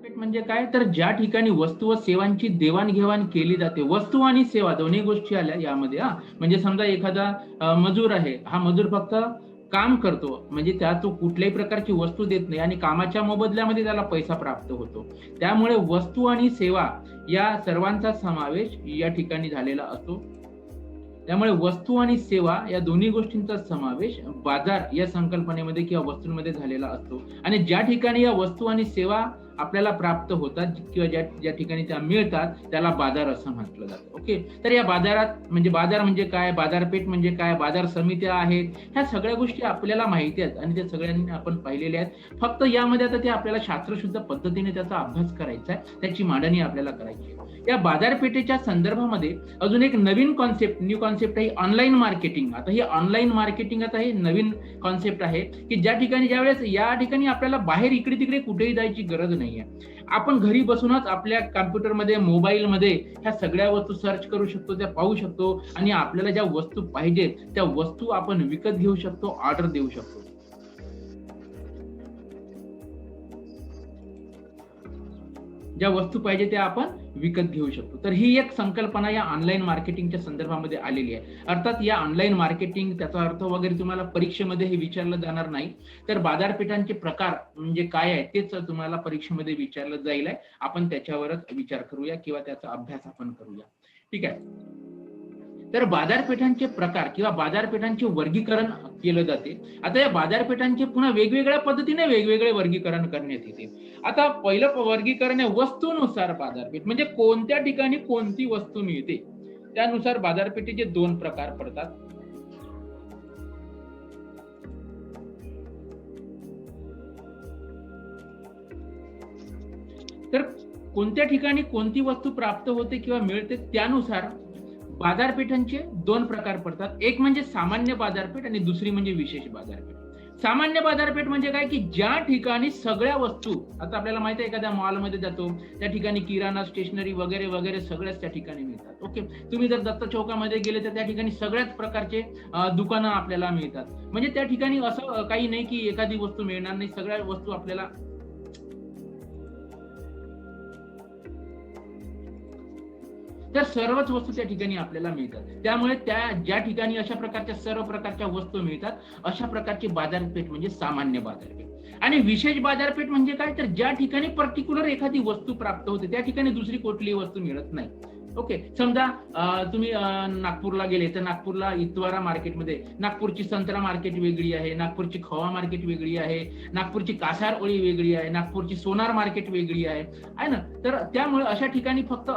बाजारपेठ म्हणजे काय? तर ज्या ठिकाणी वस्तू व सेवांची देवाणघेवाण केली जाते. वस्तू आणि सेवा दोन्ही गोष्टी आल्या यामध्ये हां. म्हणजे समजा एखादा मजूर आहे. हा मजूर फक्त काम करतो. म्हणजे तो कुठल्याही प्रकारची वस्तू देत नाही आणि कामाच्या मोबदल्यामध्ये त्याला पैसा प्राप्त होतो. त्यामुळे वस्तू आणि सेवा या सर्वांचा समावेश या ठिकाणी झालेला असतो. त्यामुळे वस्तू आणि सेवा या दोन्ही गोष्टींचा समावेश बाजार या संकल्पनेमध्ये किंवा वस्तूंमध्ये झालेला असतो. आणि ज्या ठिकाणी या वस्तू आणि सेवा आपल्याला प्राप्त होतात किंवा ज्या ठिकाणी त्या मिळतात त्याला बाजार असं म्हटलं जातं. ओके. तर या बाजारात म्हणजे बाजार म्हणजे काय, बाजारपेठ म्हणजे काय, बाजार समित्या आहेत, ह्या सगळ्या गोष्टी आपल्याला माहिती आहेत आणि त्या सगळ्यांनी आपण पाहिलेल्या आहेत. फक्त यामध्ये आता ते आपल्याला शास्त्रशुद्ध पद्धतीने त्याचा अभ्यास करायचा आहे, त्याची मांडणी आपल्याला करायची आहे. या बाजारपेठेच्या संदर्भामध्ये अजून एक नवीन न्यू कॉन्सेप्ट आहे ऑनलाईन मार्केटिंग. आता ही ऑनलाईन मार्केटिंग हे नवीन कॉन्सेप्ट आहे की ज्या ठिकाणी या ठिकाणी आपल्याला बाहेर इकडे तिकडे कुठेही जायची गरज नाहीये. आपण घरी बसूनच आपल्या कॉम्प्युटरमध्ये, मोबाईलमध्ये ह्या सगळ्या वस्तू सर्च करू शकतो, त्या पाहू शकतो आणि आपल्याला ज्या वस्तू पाहिजेत त्या वस्तू आपण विकत घेऊ शकतो, ऑर्डर देऊ शकतो. ज्या वस्तू पाहिजे त्या आपण विकत घेऊ शकतो. तर ही एक संकल्पना या ऑनलाईन मार्केटिंगच्या संदर्भामध्ये आलेली आहे. अर्थात या ऑनलाईन मार्केटिंग त्याचा अर्थ वगैरे तुम्हाला परीक्षेमध्ये हे विचारलं जाणार नाही. तर बाजारपेठांचे प्रकार म्हणजे काय आहे तेच तुम्हाला परीक्षेमध्ये विचारलं जाईल आहे. आपण त्याच्यावरच विचार करूया किंवा त्याचा अभ्यास आपण करूया. ठीक आहे. तर बाजारपेठांचे प्रकार किंवा बाजारपेठांचे वर्गीकरण केलं जाते. आता या बाजारपेठांचे पुन्हा वेगवेगळ्या पद्धतीने वेगवेगळे वर्गीकरण करण्यात येते. आता पहिलं वर्गीकरण आहे वस्तूनुसार बाजारपेठ. म्हणजे कोणत्या ठिकाणी कोणती वस्तू मिळते त्यानुसार बाजारपेठेचे 2 प्रकार पडतात. तर कोणत्या ठिकाणी कोणती वस्तू प्राप्त होते किंवा मिळते त्यानुसार बाजारपेठांचे 2 प्रकार पडतात. एक म्हणजे सामान्य बाजारपेठ आणि दुसरी म्हणजे विशेष बाजारपेठ. सामान्य बाजारपेठ म्हणजे काय की ज्या ठिकाणी सगळ्या वस्तू, आता आपल्याला माहिती आहे एखाद्या मॉलमध्ये जातो त्या ठिकाणी किराणा, स्टेशनरी वगैरे वगैरे सगळ्याच त्या ठिकाणी मिळतात. ओके. तुम्ही जर दत्त चौकामध्ये गेले तर त्या ठिकाणी सगळ्याच प्रकारचे दुकानं आपल्याला मिळतात. म्हणजे त्या ठिकाणी असं काही नाही की एखादी वस्तू मिळणार नाही, सगळ्या वस्तू आपल्याला तर सर्वच वस्तू त्या ठिकाणी आपल्याला मिळतात. त्यामुळे ज्या ठिकाणी अशा प्रकारच्या सर्व प्रकारच्या वस्तू मिळतात अशा प्रकारची बाजारपेठ म्हणजे सामान्य बाजारपेठ. आणि विशेष बाजारपेठ म्हणजे काय, तर ज्या ठिकाणी पर्टिक्युलर एखादी वस्तू प्राप्त होते त्या ठिकाणी दुसरी कुठलीही वस्तू मिळत नाही. ओके. समजा तुम्ही नागपूरला गेले तर नागपूरला इतवारा मार्केटमध्ये नागपूरची संत्रा मार्केट वेगळी आहे, नागपूरची खवा मार्केट वेगळी आहे, नागपूरची कासार ओळी वेगळी आहे, नागपूरची सोनार मार्केट वेगळी आहे ना. तर त्यामुळे अशा ठिकाणी फक्त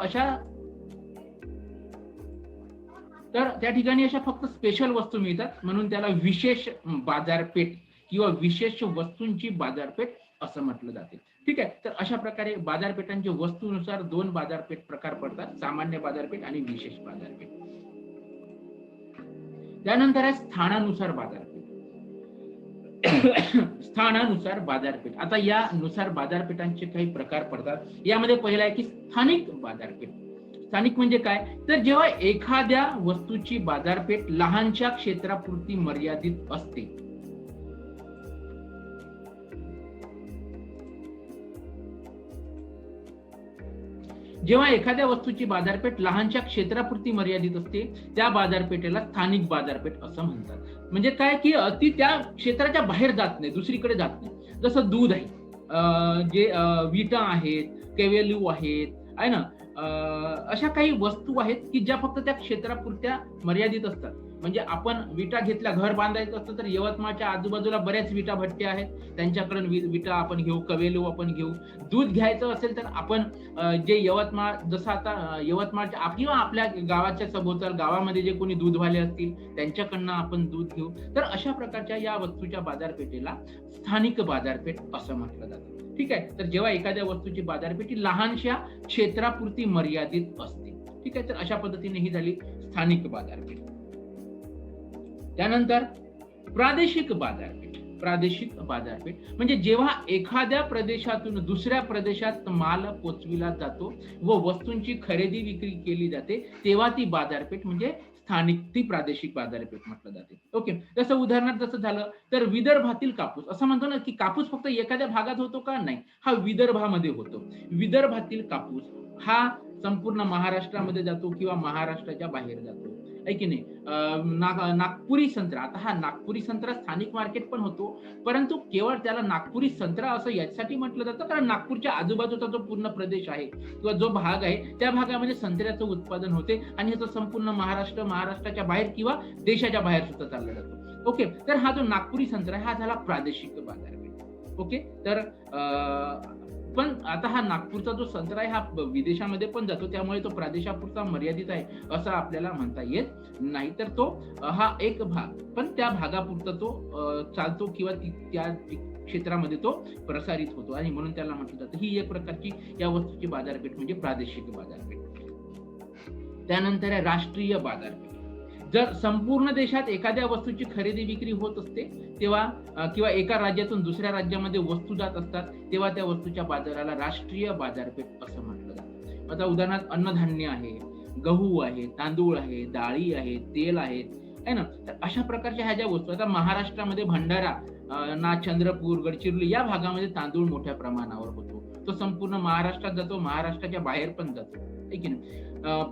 त्या ठिकाणी अशा फक्त स्पेशल वस्तू मिळतात म्हणून त्याला विशेष बाजारपेठ किंवा विशेष वस्तूंची बाजारपेठ असं म्हटलं जाते. ठीक आहे. तर अशा प्रकारे बाजारपेठांचे वस्तूनुसार 2 बाजारपेठ प्रकार पडतात, सामान्य बाजारपेठ आणि विशेष बाजारपेठ. त्यानंतर आहे स्थानानुसार बाजारपेठ. स्थानानुसार बाजारपेठ. आता यानुसार बाजारपेठांचे काही प्रकार पडतात. यामध्ये पहिला आहे की स्थानिक बाजारपेठ. स्थानिक म्हणजे काय, तर जेव्हा एखाद्या वस्तूची बाजारपेठ लहानशा क्षेत्रापुरती मर्यादित असते. जेव्हा एखाद्या वस्तूची बाजारपेठ लहानशा क्षेत्रापुरती मर्यादित असते त्या बाजारपेठेला स्थानिक बाजारपेठ असं म्हणतात. म्हणजे काय की ती त्या क्षेत्राच्या बाहेर जात नाही, दुसरीकडे जात नाही. जसं दूध आहे, जे विटा आहेत, केवेल्यू आहेत, आहे ना, अशा काही वस्तू आहेत की ज्या फक्त त्या क्षेत्रापुरत्या मर्यादित असतात. म्हणजे आपण विटा घेतल्या, घर बांधायचं असतं तर यवतमाळच्या आजूबाजूला बऱ्याच विटा भट्ट्या आहेत, त्यांच्याकडून विटा आपण घेऊ, कवेलू आपण घेऊ. दूध घ्यायचं असेल तर आपण जे यवतमाळ, जसं आता यवतमाळच्या किंवा आपल्या गावाच्या सभोवताल गावामध्ये जे कोणी दूधवाले असतील त्यांच्याकडनं आपण दूध घेऊ. तर अशा प्रकारच्या या वस्तूच्या बाजारपेठेला स्थानिक बाजारपेठ असं म्हटलं जातं. ठीक आहे. तर जेव्हा एखाद्या वस्तूची बाजारपेठ ही लहानशा क्षेत्रापुरती मर्यादित असते. ठीक आहे. तर अशा पद्धतीने ही झाली स्थानिक बाजारपेठ. त्यानंतर प्रादेशिक बाजारपेठ. प्रादेशिक बाजारपेठ म्हणजे जेव्हा एखाद्या प्रदेशातून दुसऱ्या प्रदेशात माल पोचविला जातो व वस्तूंची खरेदी विक्री केली जाते तेव्हा ती बाजारपेठ म्हणजे स्थानिक ती प्रादेशिक बाजारपेठ म्हटलं जाते. ओके, जसं उदाहरणार्थ जसं झालं तर विदर्भातील कापूस, असं म्हणतो ना की कापूस फक्त एखाद्या भागात होतो का? नाही, हा विदर्भामध्ये होतो. विदर्भातील कापूस हा संपूर्ण महाराष्ट्रामध्ये जातो किंवा महाराष्ट्राच्या बाहेर जातो, आहे की नाही. नागपुरी संत्रा, आता हा नागपुरी संत्रा स्थानिक मार्केट पण होतो, परंतु केवळ त्याला नागपुरी संत्रा असं याच्यासाठी म्हटलं जातं कारण नागपूरच्या आजूबाजूचा जो पूर्ण प्रदेश आहे किंवा जो भाग आहे त्या भागामध्ये संत्र्याचं उत्पादन होते आणि ह्याचं संपूर्ण महाराष्ट्राच्या बाहेर किंवा देशाच्या बाहेर सुद्धा चालला जातो. ओके, तर हा जो नागपुरी संत्रा हा झाला प्रादेशिक बाजारपेठ. ओके, तर पण आता हा नागपूरचा जो संत्रा आहे हा विदेशामध्ये पण जातो, त्यामुळे तो प्रदेशापुरता मर्यादित आहे असं आपल्याला म्हणता येत नाही. तर तो हा एक भाग, पण त्या भागापुरता तो चालतो किंवा त्या क्षेत्रामध्ये तो प्रसारित होतो आणि म्हणून त्याला म्हटलं जातं ही एक प्रकारची या वस्तूची बाजारपेठ म्हणजे प्रादेशिक बाजारपेठ. त्यानंतर आहे राष्ट्रीय बाजारपेठ. जर संपूर्ण देशात एखाद्या वस्तूची खरेदी विक्री होत असते तेव्हा किंवा एका राज्यातून दुसऱ्या राज्यामध्ये वस्तू जात असतात तेव्हा त्या वस्तूच्या बाजाराला राष्ट्रीय बाजारपेठ असं म्हटलं जातं. आता उदाहरणार्थ अन्नधान्य आहे, गहू आहे, तांदूळ आहे, डाळी आहे, तेल आहे ना. तर अशा प्रकारच्या ह्या ज्या वस्तू, आता महाराष्ट्रामध्ये भंडारा ना चंद्रपूर, गडचिरोली या भागामध्ये तांदूळ मोठ्या प्रमाणावर होतो. तो संपूर्ण महाराष्ट्रात जातो, महाराष्ट्राच्या बाहेर पण जातो, आहे की नाही.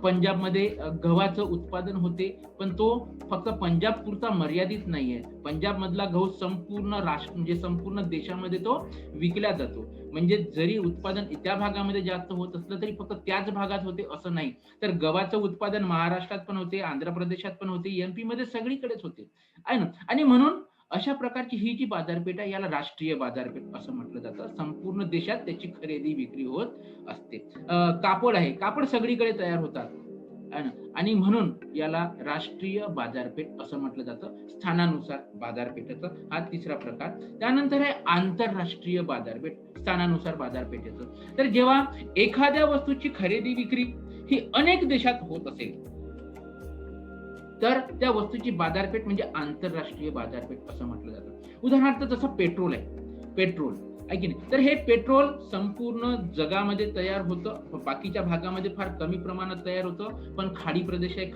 पंजाबमध्ये गव्हाचं उत्पादन होते, पण तो फक्त पंजाब पुरता मर्यादित नाहीये. पंजाब मधला गहू संपूर्ण राष्ट्र म्हणजे संपूर्ण देशामध्ये तो विकला जातो. म्हणजे जरी उत्पादन त्या भागामध्ये जास्त होत असलं तरी फक्त त्याच भागात होते असं नाही. तर गव्हाचं उत्पादन महाराष्ट्रात पण होते, आंध्र प्रदेशात पण होते, एमपी मध्ये सगळीकडेच होते, आहे ना. आणि म्हणून अशा प्रकारची ही जी बाजारपेठ आहे याला राष्ट्रीय बाजारपेठ असं म्हटलं जातं. संपूर्ण देशात त्याची खरेदी विक्री होत असते. कापड आहे, कापड सगळीकडे तयार होतात आणि म्हणून याला राष्ट्रीय बाजारपेठ असं म्हटलं जातं. स्थानानुसार बाजारपेठेचा हा तिसरा प्रकार. त्यानंतर आहे आंतरराष्ट्रीय बाजारपेठ, स्थानानुसार बाजारपेठेचं. तर जेव्हा एखाद्या वस्तूची खरेदी विक्री ही अनेक देशात होत असेल तर त्या वस्तूची बाजारपेठ म्हणजे आंतरराष्ट्रीय बाजारपेठ असं म्हटलं जातं. उदाहरणार्थ जसं पेट्रोल आहे, पेट्रोल आहे की नाही. तर हे पेट्रोल संपूर्ण जगामध्ये तयार होतं, बाकीच्या भागामध्ये फार कमी प्रमाणात तयार होतं, पण खाडी प्रदेश आहे,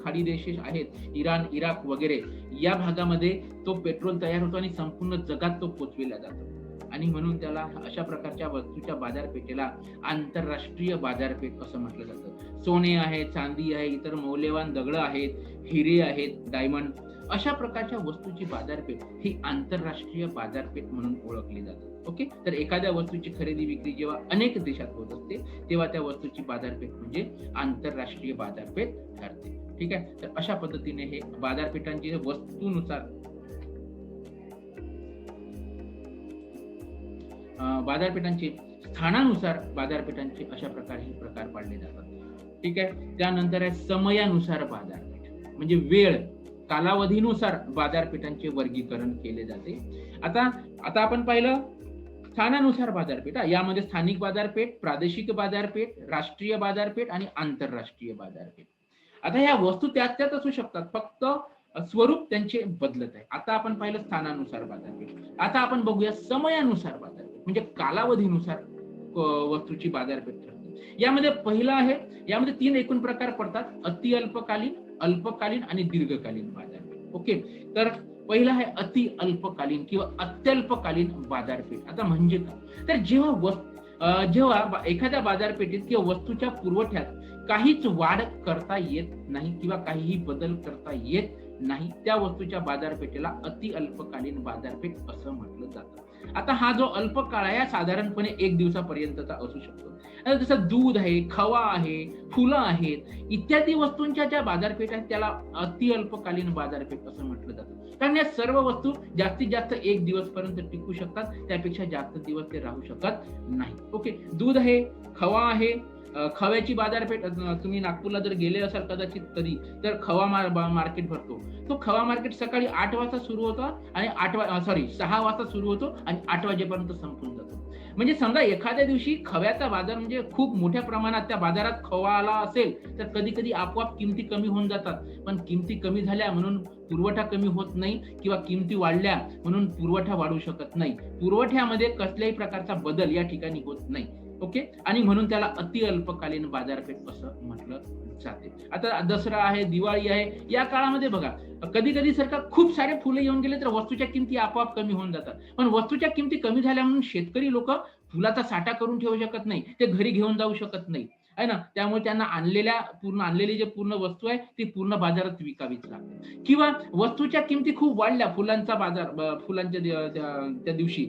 खाडी देश आहेत, इराण, इराक वगैरे या भागामध्ये तो पेट्रोल तयार होतो आणि संपूर्ण जगात तो पोचविला जातो. आणि म्हणून त्याला अशा प्रकारच्या वस्तूच्या बाजारपेठेला आंतरराष्ट्रीय बाजारपेठ असं म्हटलं जातं. सोने आहे, चांदी आहे, इतर मौल्यवान दगड आहेत, हिरे आहेत, डायमंड, अशा प्रकारच्या वस्तूची बाजारपेठ ही आंतरराष्ट्रीय बाजारपेठ म्हणून ओळखली जाते. ओके, तर एखाद्या वस्तूची खरेदी विक्री जेव्हा अनेक देशात होत असते तेव्हा त्या वस्तूची बाजारपेठ म्हणजे आंतरराष्ट्रीय बाजारपेठ ठरते. ठीक आहे, तर अशा पद्धतीने हे बाजारपेठांची वस्तूनुसार बाजारपेठांचे स्थानानुसार बाजारपेठांचे अशा प्रकारे हे प्रकार पाडले जातात. ठीक आहे, त्यानंतर आहे समयानुसार बाजारपेठ म्हणजे वेळ कालावधीनुसार बाजारपेठांचे वर्गीकरण केले जाते. आता आपण पाहिलं स्थानानुसार बाजारपेठ, यामध्ये स्थानिक बाजारपेठ, प्रादेशिक बाजारपेठ, राष्ट्रीय बाजारपेठ आणि आंतरराष्ट्रीय बाजारपेठ. आता ह्या वस्तू त्याच असू शकतात, फक्त स्वरूप त्यांचे बदलत आहे. आता आपण पाहिलं स्थानानुसार बाजारपेठ. आता आपण बघूया समयानुसार बाजारपेठ म्हणजे कालावधीनुसार वस्तूची बाजारपेठ ठरते. यामध्ये पहिला आहे, यामध्ये 3 एकूण प्रकार पडतात: अति अल्पकालीन, अल्पकालीन आणि दीर्घकालीन बाजारपेठ. ओके, तर पहिला आहे अति अल्पकालीन किंवा अत्यल्पकालीन बाजारपेठ. आता म्हणजे काय, तर जेव्हा एखाद्या बाजारपेठेत किंवा वस्तूच्या पुरवठ्यात काहीच वाढ करता येत नाही किंवा काहीही बदल करता येत नाही त्या वस्तूच्या बाजारपेठेला अति अल्पकालीन बाजारपेठ असं म्हटलं जातं. आता हा जो अल्पकाळ आहे साधारणपणे 1 दिवसापर्यंतचा असू शकतो. जसं दूध आहे, खवा आहे, फुलं आहेत इत्यादी वस्तूंच्या ज्या बाजारपेठ आहेत त्याला अति अल्पकालीन बाजारपेठ असं म्हटलं जातं. कारण या सर्व वस्तू जास्तीत जास्त 1 दिवस पर्यंत टिकू शकतात, त्यापेक्षा जास्त दिवस ते राहू शकत नाही. ओके, दूध आहे, खवा आहे, खव्याची बाजारपेठ तुम्ही नागपूरला जर गेले असाल कदाचित कधी तर खवा मार्केट भरतो. तो खवा मार्केट सकाळी 8 वाजता सुरू होतो आणि 6 वाजता सुरू होतो आणि 8 वाजेपर्यंत संपून जातो. म्हणजे समजा एखाद्या दिवशी खव्याचा बाजार म्हणजे खूप मोठ्या प्रमाणात त्या बाजारात खवा आला असेल तर कधी कधी आपोआप किमती कमी होऊन जातात. पण किमती कमी झाल्या म्हणून पुरवठा कमी होत नाही किंवा किमती वाढल्या म्हणून पुरवठा वाढू शकत नाही. पुरवठ्यामध्ये कसल्याही प्रकारचा बदल या ठिकाणी होत नाही. ओके, आणि म्हणून त्याला अति अल्पकालीन बाजारपेठ असं म्हटलं जाते. आता दसरा आहे, दिवाळी आहे, या काळामध्ये बघा कधी कधी सर का खूप सारे फुलं येऊन गेले तर वस्तूच्या किमती आपोआप कमी होऊन जातात. पण वस्तूच्या किमती कमी झाल्या म्हणून शेतकरी लोक फुलाचा साठा करून ठेवू शकत नाही, ते घरी घेऊन जाऊ शकत नाही, आहे ना. त्यामुळे त्यांना आणलेली जे पूर्ण वस्तू आहे ती पूर्ण बाजारात विकावीच लागते. किंवा वस्तूच्या किमती खूप वाढल्या, फुलांचा बाजार फुलांच्या त्या दिवशी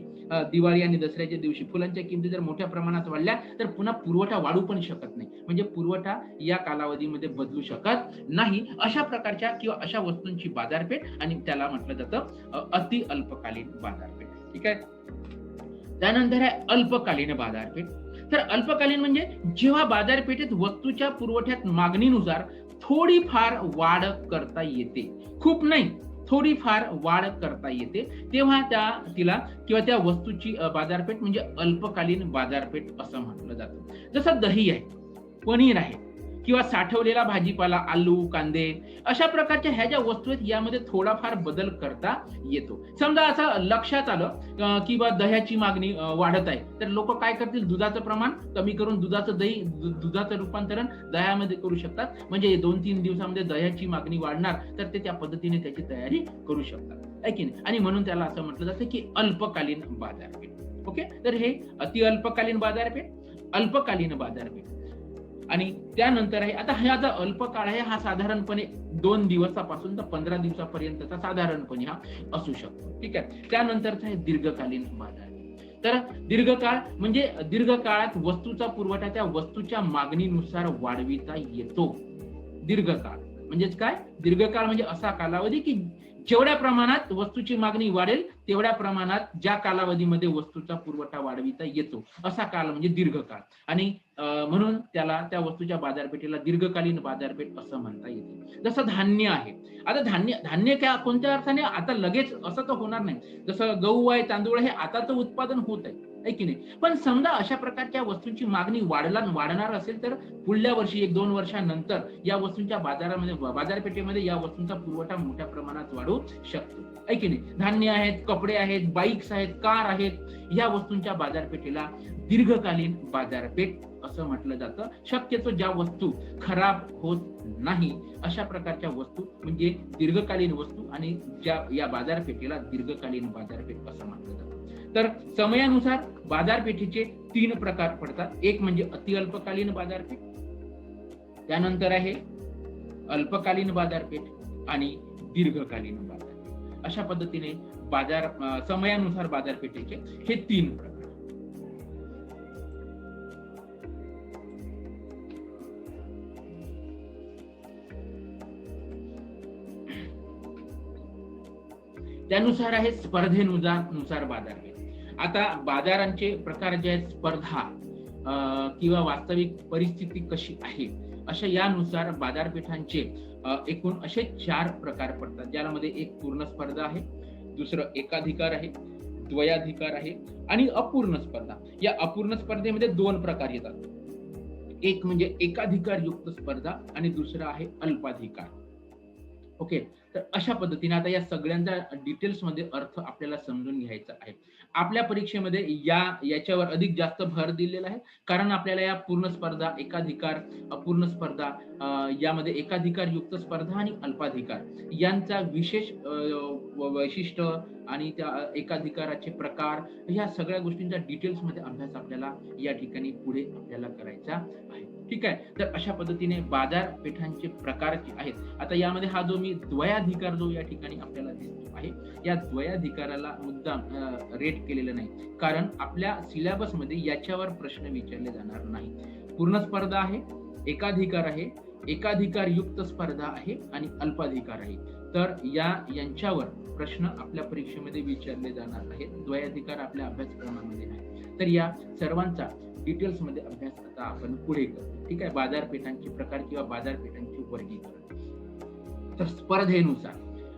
दिवाळी आणि दसऱ्याच्या दिवशी फुलांच्या किमती जर मोठ्या प्रमाणात वाढल्या तर पुन्हा पुरवठा वाढू पण शकत नाही, म्हणजे पुरवठा या कालावधीमध्ये बदलू शकत नाही. अशा प्रकारच्या किंवा अशा वस्तूंची बाजारपेठ, आणि त्याला म्हटलं जातं अति अल्पकालीन बाजारपेठ. ठीक आहे. त्यानंतर आहे अल्पकालीन बाजारपेठ. तर अल्पकालीन म्हणजे जेव्हा बाजारपेठेत वस्तूच्या पुरवठ्यात मागणीनुसार थोडीफार वाढ करता येते, खूप नाही थोडीफार वाढ करता येते, तेव्हा तिला किंवा त्या वस्तूची बाजारपेठ म्हणजे अल्पकालीन बाजारपेठ असं म्हटलं जातं. जसं दही आहे, पनीर आहे, किंवा साठवलेला भाजीपाला, आलू, कांदे, अशा प्रकारच्या ह्या ज्या वस्तू आहेत यामध्ये थोडाफार बदल करता येतो. समजा असं लक्षात आलं की बा दह्याची मागणी वाढत आहे, तर लोक काय करतील, दुधाचं प्रमाण कमी करून दुधाचं रूपांतरण दह्यामध्ये करू शकतात. म्हणजे 2-3 दिवसामध्ये दह्याची मागणी वाढणार, तर ते त्या पद्धतीने त्याची तयारी करू शकतात, आहे की नाही. आणि म्हणून त्याला असं म्हटलं जातं की अल्पकालीन बाजारपेठ. ओके, तर हे अति अल्पकालीन बाजारपेठ, अल्पकालीन बाजारपेठ. आणि त्यानंतर आहे, आता हा जो अल्पकाळ आहे हा साधारणपणे 2 दिवसापासून तर 15 दिवसापर्यंतचा साधारणपणे हा असू शकतो. ठीक आहे. त्यानंतरचा आहे दीर्घकालीन बाजारपेठ. तर दीर्घकाळ म्हणजे दीर्घकाळात वस्तूचा पुरवठा त्या वस्तूच्या मागणीनुसार वाढविता येतो. दीर्घकाळ म्हणजेच काय, दीर्घकाळ म्हणजे असा कालावधी की जेवढ्या प्रमाणात वस्तूची मागणी वाढेल तेवढ्या प्रमाणात ज्या कालावधीमध्ये वस्तूचा पुरवठा वाढविता येतो, असा काल म्हणजे दीर्घकाळ. आणि म्हणून त्याला त्या वस्तूच्या बाजारपेठेला दीर्घकालीन बाजारपेठ असं म्हणता येते. जसं धान्य आहे, आता धान्य कोणत्या अर्थाने आता लगेच असं तर होणार नाही. जसं गहू आहे, तांदूळ आहे, आता तर उत्पादन होत आहे की नाही. पण समजा अशा प्रकारच्या वस्तूंची मागणी वाढणार असेल तर पुढल्या वर्षी 1-2 वर्षांनंतर या वस्तूंच्या बाजारपेठेमध्ये या वस्तूंचा पुरवठा मोठ्या प्रमाणात वाढू शकतो, आहे की नाही. धान्य आहेत, कपडे आहेत, बाईक्स आहेत, कार आहेत, या वस्तूंच्या बाजारपेठेला दीर्घकालीन बाजारपेठ असं म्हटलं जातं. शक्यतो ज्या वस्तू खराब होत नाही अशा प्रकारच्या वस्तू म्हणजे दीर्घकालीन वस्तू, आणि ज्या या बाजारपेठेला दीर्घकालीन बाजारपेठ असं म्हटलं जातं. तर समयानुसार बाजारपेठेचे 3 प्रकार पडतात. एक म्हणजे अति अल्पकालीन बाजारपेठ, त्यानंतर आहे अल्पकालीन बाजारपेठ आणि दीर्घकालीन बाजारपेठ. अशा पद्धतीने समयानुसार बाजारपेठेचे हे 3 प्रकार. त्यानुसार आहे स्पर्धेनुसार बाजारपेठ. आता बाजारांचे प्रकार जे आहेत, स्पर्धा किंवा वास्तविक परिस्थिती कशी आहे अशा यानुसार बाजारपेठांचे एकूण असे 4 प्रकार पडतात, ज्यामध्ये एक पूर्ण स्पर्धा आहे, दुसरं एकाधिकार आहे, द्वयाधिकार आहे आणि अपूर्ण स्पर्धा. या अपूर्ण स्पर्धेमध्ये 2 प्रकार येतात. एक म्हणजे एकाधिकार युक्त स्पर्धा आणि दुसरा आहे अल्पाधिकार. ओके, तर अशा पद्धतीने आता या सगळ्यांचा डिटेल्स मध्ये अर्थ आपल्याला समजून घ्यायचा आहे. आपल्या परीक्षेमध्ये याच्यावर अधिक जास्त भर दिलेला आहे, कारण आपल्याला या पूर्ण स्पर्धा, एकाधिकार, अपूर्ण स्पर्धा, यामध्ये एकाधिकार युक्त स्पर्धा आणि अल्पाधिकार यांचा विशेष वैशिष्ट्य आणि त्या एकाधिकाराचे प्रकार, ह्या सगळ्या गोष्टींचा डिटेल्स मध्ये अभ्यास आपल्याला या ठिकाणी पुढे आपल्याला करायचा आहे. ठीक आहे. तर अशा पद्धतीने बाजारपेठांचे प्रकार जे आहेत. आता यामध्ये हा जो मी द्वयाधिकार जो या ठिकाणी आपल्याला दिसतो आहे, या द्वयाधिकाराला मुद्दाम रेट केलेलं नाही, कारण आपल्या सिलेबस मध्ये याच्यावर प्रश्न विचारले जाणार नाही. पूर्ण स्पर्धा आहे, एकाधिकार आहे, एकाधिकार युक्त स्पर्धा आहे आणि अल्पाधिकार आहे. तर यांच्यावर प्रश्न आपल्या परीक्षेमध्ये विचारले जाणार आहेत. द्वयाधिकार आपल्या अभ्यासक्रमामध्ये नाही. तर या सर्वांचा डिटेल्स मध्ये अभ्यास आता आपण पुढे करू. ठीक आहे. बाजारपेठांचे प्रकार किंवा बाजारपेठांचे वर्गीकरण. तर स्पर्धेनुसार,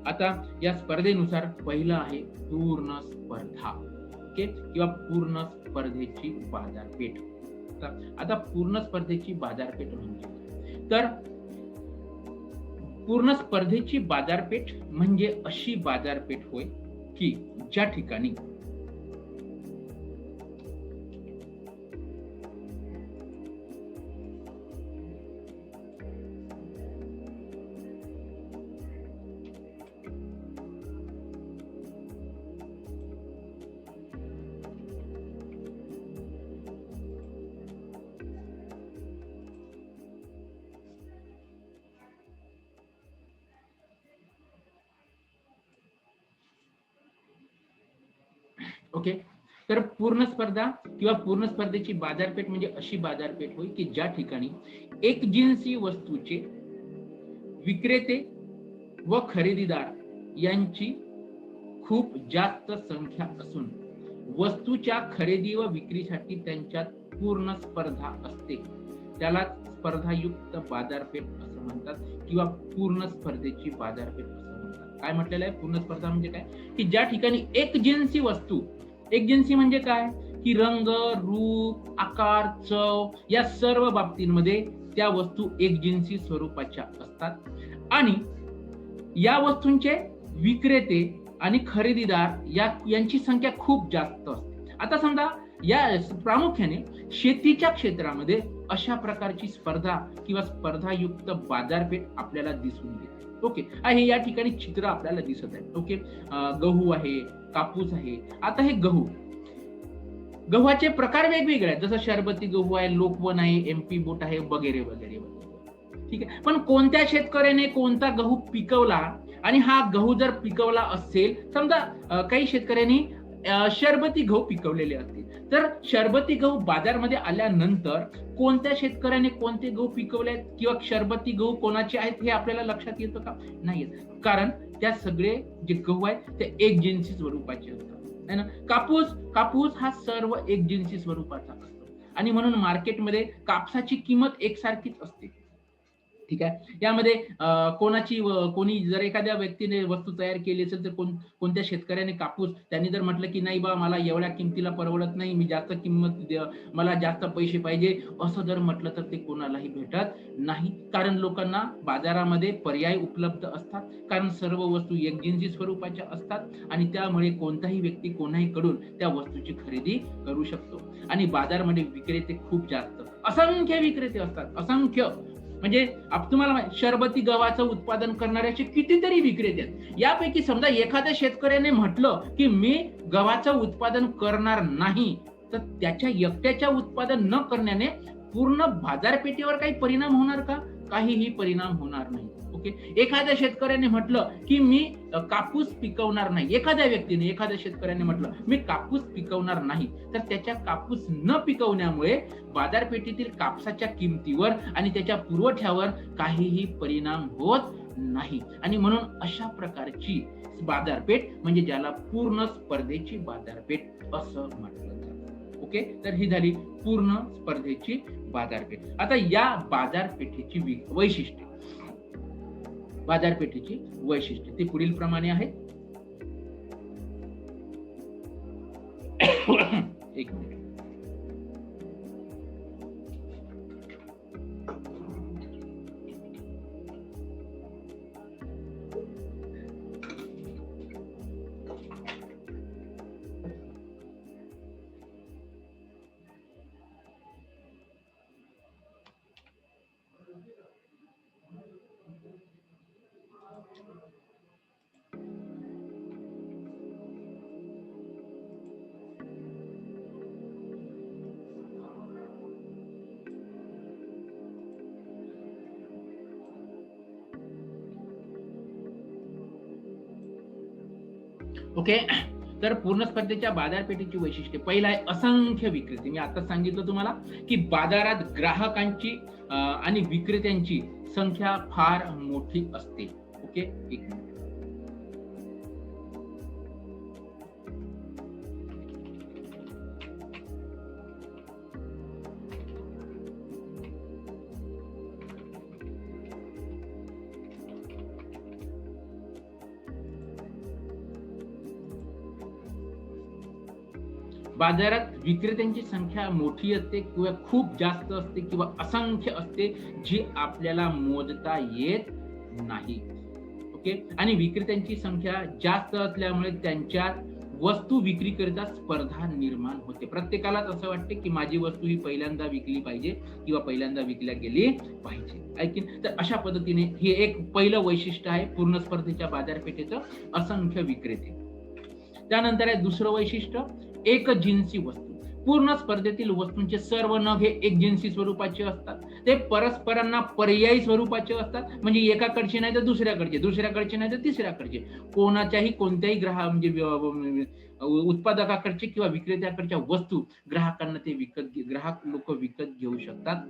आता या स्पर्धेनुसार पहिलं आहे पूर्ण स्पर्धा. ओके, किंवा पूर्ण स्पर्धेची बाजारपेठ. आता पूर्ण स्पर्धेची बाजारपेठ म्हणजे, तर पूर्ण स्पर्धेची बाजारपेठ म्हणजे अशी बाजारपेठ होय की ज्या ठिकाणी ओके. तर पूर्ण स्पर्धा किंवा पूर्ण स्पर्धेची बाजारपेठ म्हणजे अशी बाजारपेठ होय की ज्या ठिकाणी एकजिन्सी वस्तूचे विक्रेते व खरेदीदार यांची खूप जास्त संख्या असून वस्तूच्या खरेदी व विक्रीसाठी त्यांच्यात पूर्ण स्पर्धा असते. त्याला स्पर्धायुक्त बाजारपेठ असं म्हणतात किंवा पूर्ण स्पर्धेची बाजारपेठ असं म्हणतात. काय म्हटलेलं आहे? पूर्ण स्पर्धा म्हणजे काय? की ज्या ठिकाणी एकजिन्सी वस्तू, एकजिन्सी म्हणजे काय? की रंग, रूप, आकार, चव या सर्व बाबतींमध्ये त्या वस्तू एकजिन्सी स्वरूपाच्या असतात आणि या वस्तूंचे विक्रेते आणि खरेदीदार यांची संख्या खूप जास्त असते. आता समजा या प्रामुख्याने शेतीच्या क्षेत्रामध्ये अशा प्रकारची स्पर्धा किंवा स्पर्धायुक्त बाजारपेठ आपल्याला दिसून येते. ओके. हे या ठिकाणी चित्र आपल्याला दिसत आहे. ओके. गहू आहे, कापूस आहे. आता हे गव्हाचे प्रकार वेगवेगळे आहेत, जसं शरबती गहू आहे, लोकवन आहे, MP बोट आहे, वगैरे वगैरे वगैरे. ठीक आहे. पण कोणत्या शेतकऱ्याने कोणता गहू पिकवला आणि हा गहू जर पिकवला असेल, समजा काही शेतकऱ्यांनी शरबती गहू पिकवलेले असतील, तर शरबती गहू बाजारमध्ये आल्यानंतर कोणत्या शेतकऱ्याने कोणते गहू पिकवले आहेत किंवा शरबती गहू कोणाचे आहेत हे आपल्याला लक्षात येतं का? नाही येत. कारण त्या सगळे जे गहू आहेत ते एकजिन्सी स्वरूपाचे असतात. ना. कापूस हा सर्व एकजिन्सी स्वरूपाचा असतो आणि म्हणून मार्केटमध्ये कापसाची किंमत एकसारखीच असते. ठीक आहे. यामध्ये कोणी जर एखाद्या व्यक्तीने वस्तू तयार केली असेल तर कोणत्या शेतकऱ्याने कापूस त्यांनी जर म्हटलं की नाही बा मला एवढ्या किमतीला परवडत नाही, मी जास्त किंमत मला जास्त पैसे पाहिजे असं जर म्हटलं तर ते कोणालाही भेटत नाही. कारण लोकांना बाजारामध्ये पर्याय उपलब्ध असतात, कारण सर्व वस्तू एकजिन्सी स्वरूपाच्या असतात आणि त्यामुळे कोणताही व्यक्ती कोणाहीकडून त्या वस्तूची खरेदी करू शकतो. आणि बाजारामध्ये विक्रेते खूप जास्त, असंख्य विक्रेते असतात, असंख्य. म्हणजे तुम्हाला शरबती गव्हाचं उत्पादन करणाऱ्याचे कितीतरी विक्रेते आहेत. यापैकी समजा एखाद्या शेतकऱ्याने म्हटलं की मी गव्हाचं उत्पादन करणार नाही, तर त्याच्या एकट्याच्या उत्पादन न करण्याने पूर्ण बाजारपेठेवर काही परिणाम होणार का? काहीही परिणाम होणार नाही. ओके. एखाद्या शेतकऱ्याने म्हटलं की मी कापूस पिकवणार नाही, एखाद्या शेतकऱ्याने म्हटलं मी कापूस पिकवणार नाही, तर त्याच्या कापूस न पिकवण्यामुळे बाजारपेठेतील कापसाच्या किमतीवर आणि त्याच्या पुरवठ्यावर काहीही परिणाम होत नाही. आणि म्हणून अशा प्रकारची बाजारपेठ म्हणजे ज्याला पूर्ण स्पर्धेची बाजारपेठ असं म्हटलं जातं. ओके. तर ही झाली पूर्ण स्पर्धेची बाजारपेठ. आता या बाजारपेठेची वैशिष्ट्ये ती पुढील प्रमाणे आहेत. एक मिनिट. ओके. तर पूर्ण स्पर्धेच्या बाजारपेठेची वैशिष्ट्ये. पहिला आहे असंख्य विक्रेते. मी आता सांगितलं तुम्हाला की बाजारात ग्राहकांची आणि विक्रेत्यांची संख्या फार मोठी असते. ओके. एक मिनिट. बाजारात विक्रेत्यांची संख्या मोठी असते किंवा खूप जास्त असते किंवा असंख्य असते, जी आपल्याला मोजता येत नाही. ओके. आणि विक्रेत्यांची संख्या जास्त असल्यामुळे त्यांच्यात वस्तू विक्रीकरिता स्पर्धा निर्माण होते. प्रत्येकालाच असं वाटते की माझी वस्तू ही पहिल्यांदा विकली पाहिजे किंवा पहिल्यांदा विकल्या गेली पाहिजे. ऐकीन. तर अशा पद्धतीने हे एक पहिलं वैशिष्ट्य आहे पूर्ण स्पर्धेच्या बाजारपेठेचं, असंख्य विक्रेते. त्यानंतर आहे दुसरं वैशिष्ट्य एकजिन्सी वस्तू. पूर्ण स्पर्धेतील वस्तूंचे सर्व नग हे एकजिन्सी स्वरूपाचे असतात. ते परस्परांना पर्यायी स्वरूपाचे असतात, म्हणजे एकाकडचे नाही तर दुसऱ्याकडचे, दुसऱ्याकडचे नाही तर तिसऱ्याकडचे. कोणाच्याही कोणत्याही म्हणजे उत्पादकाकडचे किंवा विक्रेत्याकडच्या वस्तू ग्राहकांना ग्राहक लोक विकत घेऊ शकतात.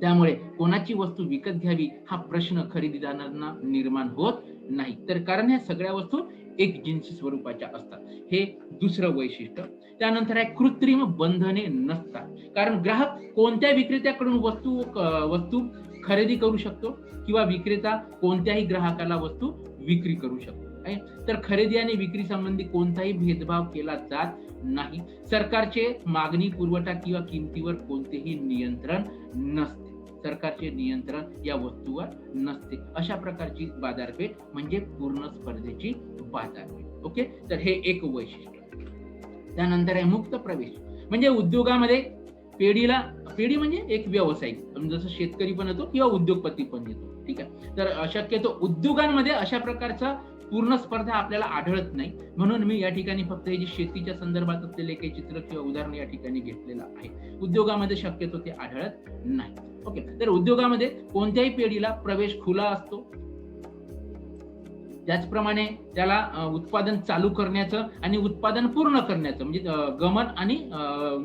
त्यामुळे कोणाची वस्तू विकत घ्यावी हा प्रश्न खरेदीदारांना निर्माण होत नाही, तर कारण ह्या सगळ्या वस्तू एकजिन्सी स्वरूपाच्या असतात. हे दुसरं वैशिष्ट्य. त्यानंतर आहे कृत्रिम बंधने नसतात, कारण ग्राहक कोणत्या विक्रेत्याकडून वस्तू खरेदी करू शकतो किंवा विक्रेता कोणत्याही ग्राहकाला वस्तू विक्री करू शकतो. तर खरेदी आणि विक्री संबंधी कोणताही भेदभाव केला जात नाही. सरकारचे मागणी, पुरवठा किंवा किमतीवर कोणतेही नियंत्रण नसते. सरकारचे नियंत्रण या वस्तूवर नसते. अशा प्रकारची बाजारपेठ म्हणजे पूर्ण स्पर्धेची बाजारपेठ. ओके, तर हे एक वैशिष्ट्य. त्यानंतर आहे मुक्त प्रवेश. म्हणजे उद्योगामध्ये पेढी म्हणजे एक व्यावसायिक, जसं शेतकरी पण येतो किंवा उद्योगपती पण येतो. ठीक आहे, तर शक्यतो उद्योगांमध्ये अशा प्रकारचा पूर्ण स्पर्धा आपल्याला आढळत नाही. म्हणून मी या ठिकाणी फक्त हे जे शेतीच्या संदर्भात असलेले काही चित्र किंवा उदाहरण या ठिकाणी घेतलेलं आहे. उद्योगामध्ये शक्यतो ते आढळत नाही. ओके, तर उद्योगामध्ये कोणत्याही पेढीला प्रवेश खुला असतो. त्याचप्रमाणे त्याला उत्पादन चालू करण्याचं आणि उत्पादन पूर्ण करण्याचं म्हणजे गमन आणि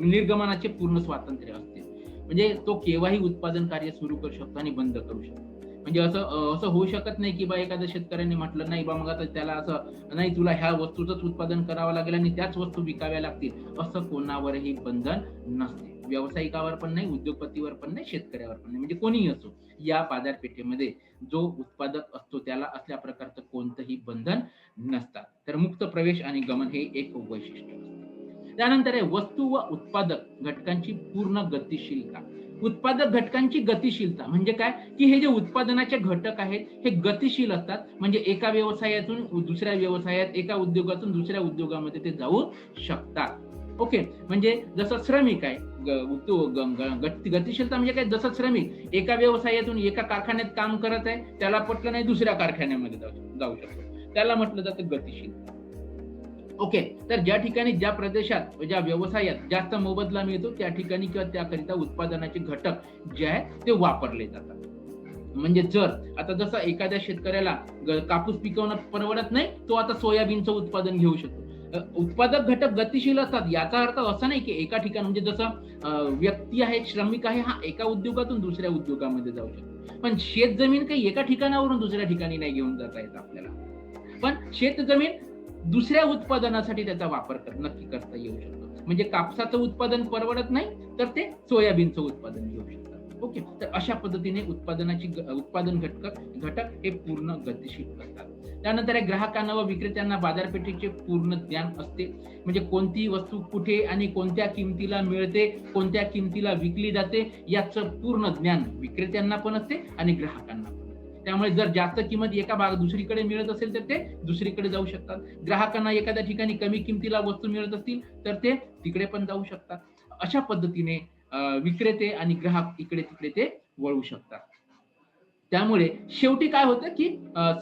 निर्गमनाचे पूर्ण स्वातंत्र्य असते. म्हणजे तो केव्हाही उत्पादन कार्य सुरू करू शकतो आणि बंद करू शकतो. म्हणजे असं होऊ शकत नाही की बा एखाद्या शेतकऱ्यांनी म्हटलं नाही बा मग आता त्याला असं नाही, तुला ह्या वस्तूचंच उत्पादन करावं लागेल आणि त्याच वस्तू विकाव्या लागतील, असं कोणावरही बंधन नसते. व्यावसायिकावर पण नाही, उद्योगपतीवर पण नाही, शेतकऱ्यावर पण नाही, म्हणजे कोणीही असो. या बाजारपेठेमध्ये जो उत्पादक असतो त्याला असल्या प्रकारचं कोणतंही बंधन नसतात. तर मुक्त प्रवेश आणि गमन हे एक वैशिष्ट्य. त्यानंतर आहे वस्तू व उत्पादक घटकांची पूर्ण गतिशीलता. उत्पादक घटकांची गतिशीलता म्हणजे काय, की हे जे उत्पादनाचे घटक आहेत हे गतिशील असतात. म्हणजे एका व्यवसायातून दुसऱ्या व्यवसायात, एका उद्योगातून दुसऱ्या उद्योगामध्ये ते जाऊ शकतात. ओके, म्हणजे जसं श्रमिक आहे, गतिशीलता म्हणजे काय, जसं श्रमिक एका व्यवसायातून एका कारखान्यात काम करत आहे, त्याला पटलं नाही दुसऱ्या कारखान्यामध्ये जाऊ शकतो, त्याला म्हटलं जातं गतिशीलता. ओके, तर ज्या ठिकाणी, ज्या प्रदेशात, ज्या व्यवसायात जास्त मोबदला मिळतो त्या ठिकाणी किंवा त्याकरिता उत्पादनाचे घटक जे आहेत ते वापरले जातात. म्हणजे जर आता जसं एखाद्या शेतकऱ्याला कापूस पिकवणं परवडत नाही, तो आता सोयाबीनचं उत्पादन घेऊ शकतो. उत्पादक घटक गतिशील असतात. याचा अर्थ असा नाही की एका ठिकाणी, म्हणजे जसं व्यक्ती आहे, श्रमिक आहे, हा एका उद्योगातून दुसऱ्या उद्योगामध्ये जाऊ शकतो. पण शेत जमीन काही एका ठिकाणावरून दुसऱ्या ठिकाणी नाही घेऊन जाता येत आपल्याला. पण शेत जमीन दुसऱ्या उत्पादनासाठी त्याचा वापर नक्की करता येऊ शकतो. म्हणजे कापसाचं उत्पादन परवडत नाही तर ते सोयाबीनचं उत्पादन घेऊ शकतात. ओके, तर अशा पद्धतीने उत्पादन घटक हे पूर्ण गतिशील असतात. त्यानंतर ग्राहकांना व विक्रेत्यांना बाजारपेठेचे पूर्ण ज्ञान असते. म्हणजे कोणती वस्तू कुठे आणि कोणत्या किमतीला मिळते, कोणत्या किमतीला विकली जाते याचं पूर्ण ज्ञान विक्रेत्यांना पण असते आणि ग्राहकांना पण. त्यामुळे जर जास्त किंमत दुसरीकडे मिळत असेल तर ते दुसरीकडे जाऊ शकतात. ग्राहकांना एखाद्या ठिकाणी कमी किमतीला वस्तू मिळत असतील तर ते तिकडे पण जाऊ शकतात. अशा पद्धतीने विक्रेते आणि ग्राहक इकडे तिकडे ते वळू शकतात. त्यामुळे शेवटी काय होतं की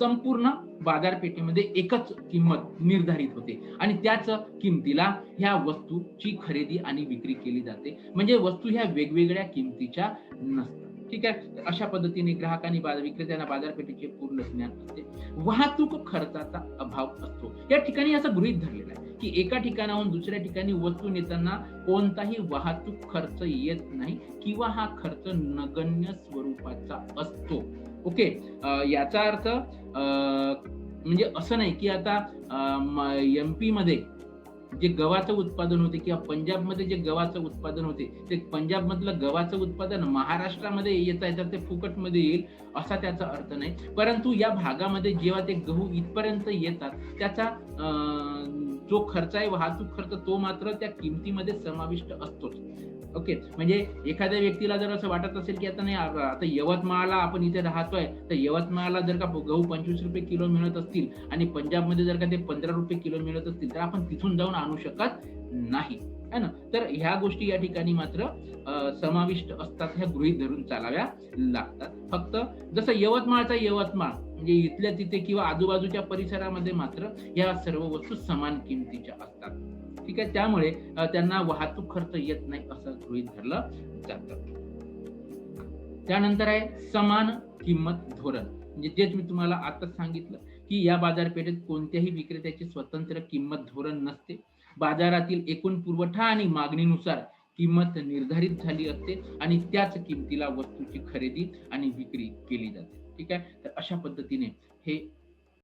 संपूर्ण बाजारपेठेमध्ये एकच किंमत निर्धारित होते आणि त्याच किमतीला ह्या वस्तूची खरेदी आणि विक्री केली जाते. म्हणजे वस्तू ह्या वेगवेगळ्या किमतीच्या नसतात. ठीक आहे, अशा पद्धतीने ग्राहक आणि विक्रेत्यांना बाजारपेठेचे पूर्ण ज्ञान असते. वाहतूक खर्चाचा अभाव असतो. या ठिकाणी असं गृहीत धरलेलं आहे की एका ठिकाणाहून दुसऱ्या ठिकाणी वस्तू नेताना कोणताही वाहतूक खर्च येत नाही किंवा हा खर्च नगण्य स्वरूपाचा असतो. ओके, याचा अर्थ म्हणजे असं नाही की आता MP मध्ये जे गव्हाचं उत्पादन होते किंवा पंजाबमध्ये जे गव्हाचं उत्पादन होते ते पंजाब मधलं गव्हाचं उत्पादन महाराष्ट्रामध्ये येत आहे तर ते फुकटमध्ये येईल असा त्याचा अर्थ नाही. परंतु या भागामध्ये जेव्हा ते गहू इथपर्यंत येतात त्याचा जो खर्च आहे, वाहतूक खर्च, तो मात्र त्या किमतीमध्ये समाविष्ट असतोच. ओके, म्हणजे एखाद्या व्यक्तीला जर असं वाटत असेल की आता नाही, आता यवतमाळला आपण इथे राहतोय तर यवतमाळला जर का गहू 25 रुपये किलो मिळत असतील आणि पंजाबमध्ये जर का ते 15 रुपये किलो मिळत असतील तर आपण तिथून जाऊन आणू शकत नाही, है ना. तर ह्या गोष्टी या ठिकाणी मात्र समाविष्ट असतात, ह्या गृहीत धरून चालाव्या लागतात. फक्त जसं यवतमाळ म्हणजे इथल्या तिथे किंवा आजूबाजूच्या परिसरामध्ये मात्र या सर्व वस्तू समान किमतीच्या असतात. ठीक आहे. त्यामुळे त्यांना वाहतूक खर्च येत नाही असं गृहीत धरलं जातं. त्यानंतर आहे समान किंमत धोरण. म्हणजे जेच मी तुम्हाला आताच सांगितलं की या बाजारपेठेत कोणत्याही विक्रेत्याचे स्वतंत्र किंमत धोरण नसते. बाजारातील एकूण पुरवठा आणि मागणीनुसार किंमत निर्धारित झाली असते आणि त्याच किमतीला वस्तूची खरेदी आणि विक्री केली जाते. ठीक आहे. तर अशा पद्धतीने हे